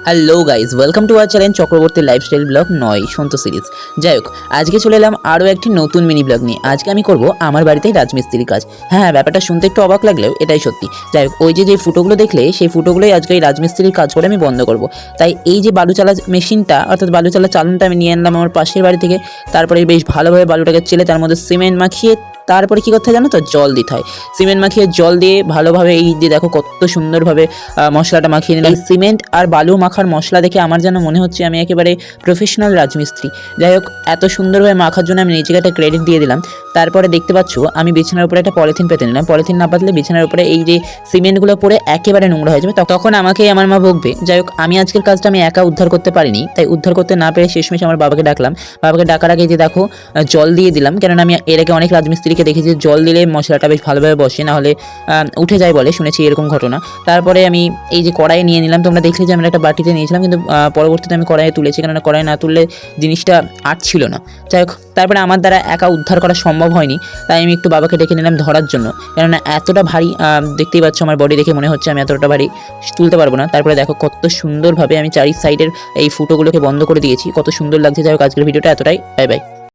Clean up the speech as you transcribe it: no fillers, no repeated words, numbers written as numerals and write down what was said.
Hello guys, welcome to our channel Chakraborty lifestyle blog নয় সন্ত series. যাই হোক, আজকে চলে এলাম আরও একটি নতুন মিনি ব্লগ নিয়ে। আজকে আমি করব আমার বাড়িতেই রাজমিস্ত্রির কাজ। হ্যাঁ, ব্যাপারটা শুনতে একটু অবাক লাগলেও এটাই সত্যি। যাই হোক, ওই যে ফুটোগুলো দেখলে সেই ফুটোগুলোই আজকে এই রাজমিস্ত্রির কাজ করে আমি বন্ধ করব। তাই এই যে বালু চালা মেশিনটা অর্থাৎ বালু চালা চালনটা আমি নিয়ে আনলাম আমার পাশের বাড়ি থেকে। তারপরে বেশ ভালোভাবে বালুটাকে চেলে তার মধ্যে সিমেন্ট মাখিয়ে তারপরে কী করতে হয় জানো তো, জল দিতে হয়। সিমেন্ট মাখিয়ে জল দিয়ে ভালোভাবে এই যে দেখো কত সুন্দরভাবে মশলাটা মাখিয়ে নিলাম। এই সিমেন্ট আর বালু মাখার মশলা দেখে আমার যেন মনে হচ্ছে আমি একেবারে প্রফেশনাল রাজমিস্ত্রি। যাই হোক, এত সুন্দরভাবে মাখার জন্য আমি নিজেকে একটা ক্রেডিট দিয়ে দিলাম। তারপরে দেখতে পাচ্ছ আমি বিছানার উপরে একটা পলিথিন পেতে নিলাম। পলিথিন না পাতলে বিছানার উপরে এই যে সিমেন্টগুলো পরে একেবারে নোংরা হয়ে যাবে, তখন আমাকেই আমার মা বকবে। যাই হোক, আমি আজকের কাজটা আমি একা উদ্ধার করতে পারিনি, তাই উদ্ধার করতে না পেরে শেষমেশ আমার বাবাকে ডাকলাম। বাবাকে ডাকার আগে যে দেখো জল দিয়ে দিলাম, কেননা আমি এর আগে অনেক রাজমিস্ত্রিকে দেখেছি জল দিলে মশলাটা বেশ ভালোভাবে বসে, নাহলে উঠে যায় বলে শুনেছি এরকম ঘটনা। তারপরে আমি এই যে কড়াই নিয়ে নিলাম, তোমরা দেখলে যে আমি একটা বাটিতে নিয়েছিলাম, কিন্তু পরবর্তীতে আমি কড়াইয়ে তুলেছি, কেননা কড়াই না তুললে জিনিসটা আটছিল না। যাই হোক, তারপরে আমার দ্বারা একা উদ্ধার করা সম্ভব হয়নি, তাই আমি একটু বাবাকে ডেকে নিলাম ধরার জন্য, কেননা এতটা ভারী দেখতেই পাচ্ছ আমার বডি দেখে মনে হচ্ছে আমি এতটা ভারী তুলতে পারবো না। তারপরে দেখো কত সুন্দরভাবে আমি চারি সাইডের এই ফুটোগুলোকে বন্ধ করে দিয়েছি, কত সুন্দর লাগছে। যাই হোক, আজকের ভিডিওটা এতটাই। Bye bye.